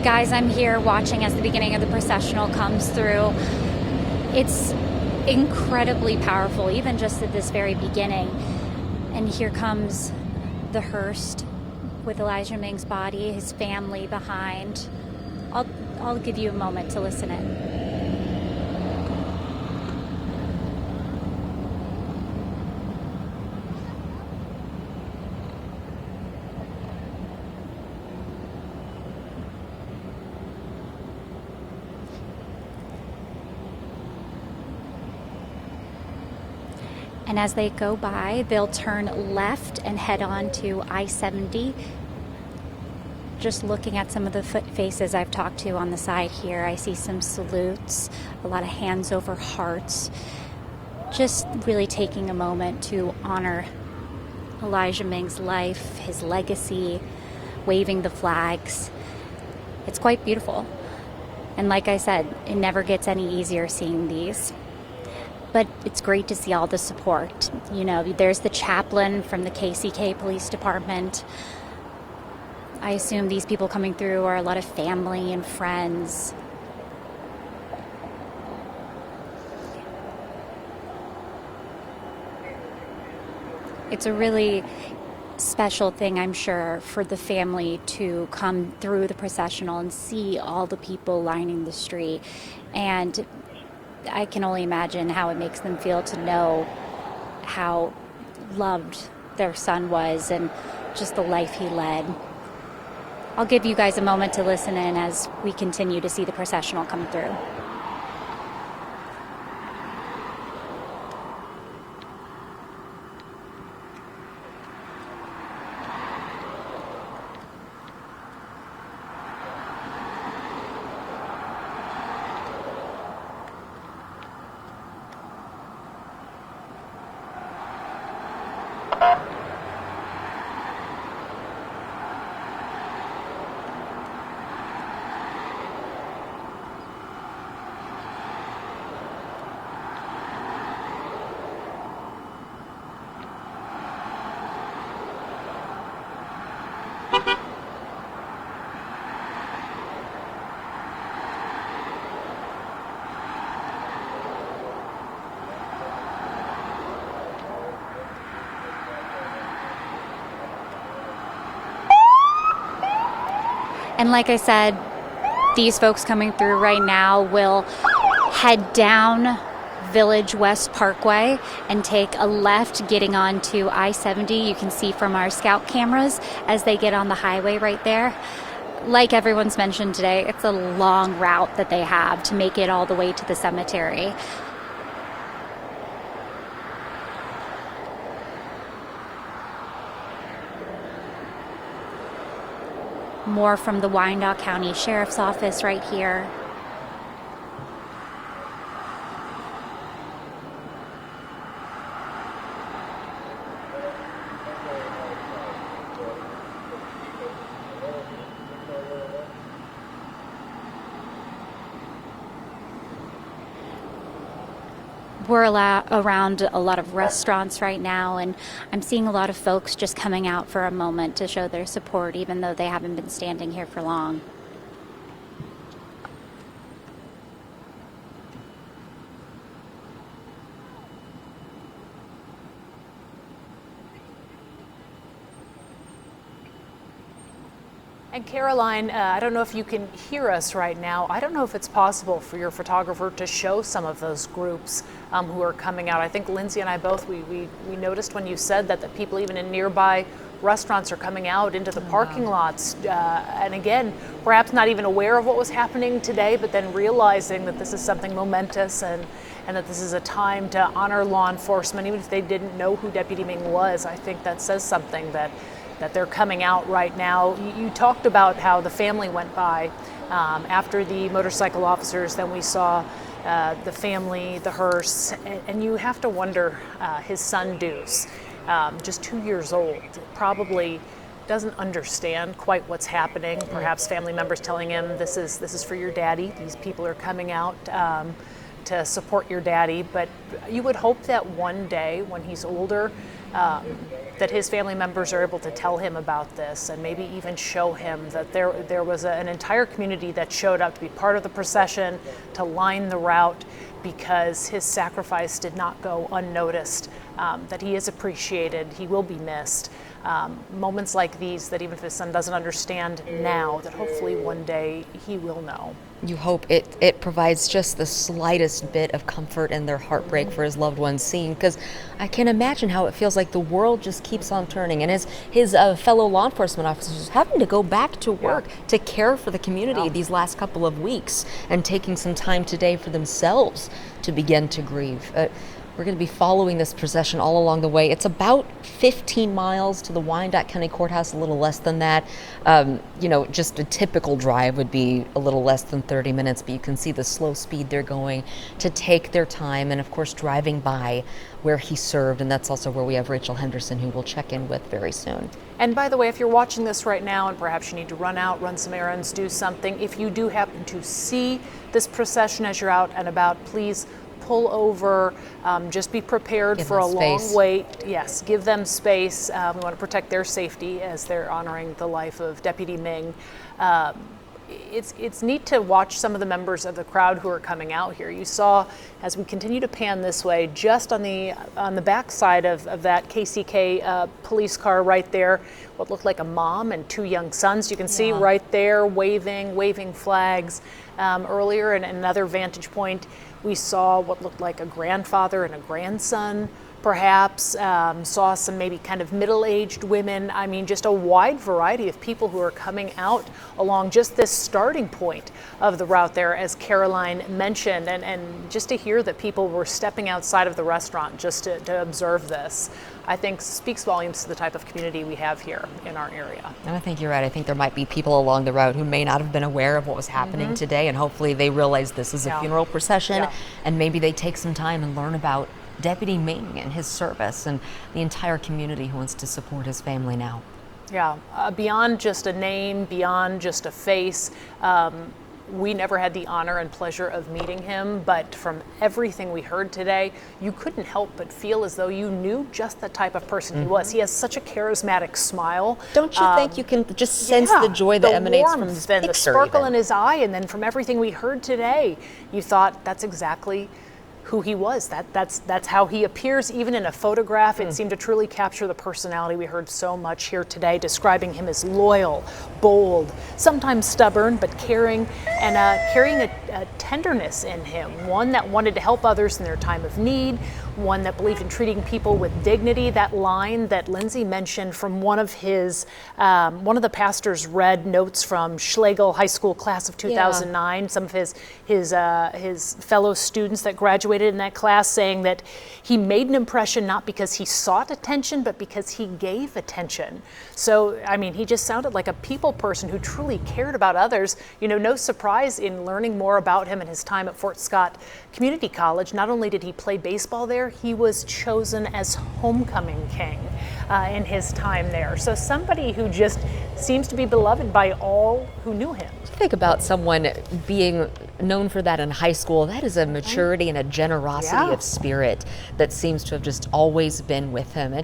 Guys, I'm here watching as the beginning of the processional comes through. It's incredibly powerful, even just at this very beginning. And here comes the hearse with Elijah Ming's body, his family behind. I'll give you a moment to listen in. And as they go by, they'll turn left and head on to I-70. Just looking at some of the faces I've talked to on the side here, I see some salutes, a lot of hands over hearts. Just really taking a moment to honor Elijah Ming's life, his legacy, waving the flags. It's quite beautiful. And like I said, it never gets any easier seeing these. But it's great to see all the support. You know, there's the chaplain from the KCK Police Department. I assume these people coming through are a lot of family and friends. It's a really special thing, I'm sure, for the family to come through the processional and see all the people lining the street. And I can only imagine how it makes them feel to know how loved their son was and just the life he led. I'll give you guys a moment to listen in as we continue to see the processional come through. And like I said, these folks coming through right now will head down Village West Parkway and take a left getting onto I-70. You can see from our scout cameras as they get on the highway right there. Like everyone's mentioned today, it's a long route that they have to make it all the way to the cemetery. More from the Wyandotte County Sheriff's Office right here. We're around a lot of restaurants right now, and I'm seeing a lot of folks just coming out for a moment to show their support, even though they haven't been standing here for long. And Caroline, I don't know if you can hear us right now. I don't know if it's possible for your photographer to show some of those groups who are coming out. I think Lindsay and I both, we noticed when you said that the people even in nearby restaurants are coming out into the parking lots. And again, perhaps not even aware of what was happening today, but then realizing that this is something momentous and that this is a time to honor law enforcement, even if they didn't know who Deputy Ming was. I think that says something that they're coming out right now. You talked about how the family went by after the motorcycle officers, then we saw the family, the hearse, and you have to wonder, his son Deuce, just 2 years old, probably doesn't understand quite what's happening. Perhaps family members telling him, this is for your daddy, these people are coming out to support your daddy, but you would hope that one day when he's older, that his family members are able to tell him about this and maybe even show him that there was an entire community that showed up to be part of the procession, to line the route, because his sacrifice did not go unnoticed, that he is appreciated, he will be missed. Moments like these, that even if his son doesn't understand now, that hopefully one day he will know. You hope it provides just the slightest bit of comfort in their heartbreak for his loved ones seeing, because I can imagine how it feels like the world just keeps on turning, and his fellow law enforcement officers having to go back to work to care for the community these last couple of weeks, and taking some time today for themselves to begin to grieve. We're going to be following this procession all along the way. It's about 15 miles to the Wyandotte County Courthouse, a little less than that. Just a typical drive would be a little less than 30 minutes, but you can see the slow speed they're going to take their time, and of course driving by where he served, and that's also where we have Rachel Henderson, who we'll check in with very soon. And by the way, if you're watching this right now and perhaps you need to run out, run some errands, do something, if you do happen to see this procession as you're out and about, please pull over, just be prepared for a long wait. Yes, give them space. We want to protect their safety as they're honoring the life of Deputy Ming. It's neat to watch some of the members of the crowd who are coming out here. You saw, as we continue to pan this way, just on the back side of that KCK police car right there, what looked like a mom and two young sons. You can see right there waving flags. Earlier, in another vantage point, we saw what looked like a grandfather and a grandson, perhaps. Saw some maybe kind of middle-aged women. I mean, just a wide variety of people who are coming out along just this starting point of the route there, as Caroline mentioned, and just to hear that people were stepping outside of the restaurant just to observe this, I think speaks volumes to the type of community we have here in our area. And I think you're right. I think there might be people along the route who may not have been aware of what was happening today, and hopefully they realize this is a funeral procession, and maybe they take some time and learn about Deputy Ming and his service and the entire community who wants to support his family now. Yeah, beyond just a name, beyond just a face, we never had the honor and pleasure of meeting him, but from everything we heard today, you couldn't help but feel as though you knew just the type of person he was. He has such a charismatic smile. Don't you think you can just sense the joy that emanates from his picture? The sparkle in his eye, and then from everything we heard today, you thought that's exactly who he was. That's how he appears, even in a photograph. It seemed to truly capture the personality. We heard so much here today, describing him as loyal, bold, sometimes stubborn, but caring, and carrying a tenderness in him, one that wanted to help others in their time of need, one that believed in treating people with dignity. That line that Lindsay mentioned from one of the pastors read notes from Schlegel High School class of 2009, some of his fellow students that graduated in that class, saying that he made an impression not because he sought attention, but because he gave attention. So, I mean, he just sounded like a people person who truly cared about others. You know, no surprise in learning more about him and his time at Fort Scott Community College. Not only did he play baseball there, he was chosen as homecoming king in his time there. So somebody who just seems to be beloved by all who knew him. Think about someone being known for that in high school. That is a maturity and a generosity of spirit that seems to have just always been with him.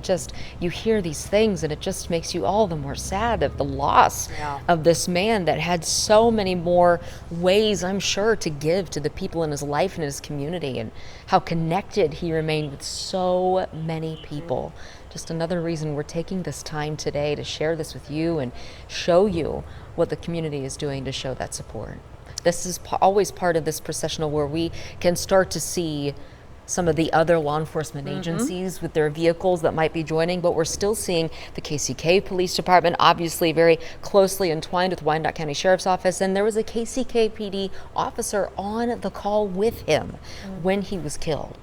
You hear these things and it just makes you all the more sad of the loss of this man that had so many more ways, I'm sure, to give to the people in his life and his community, and how connected he remained with so many people. Just another reason we're taking this time today to share this with you and show you what the community is doing to show that support. This is always part of this processional where we can start to see some of the other law enforcement agencies with their vehicles that might be joining, but we're still seeing the KCK Police Department, obviously very closely entwined with Wyandotte County Sheriff's Office, and there was a KCK PD officer on the call with him when he was killed.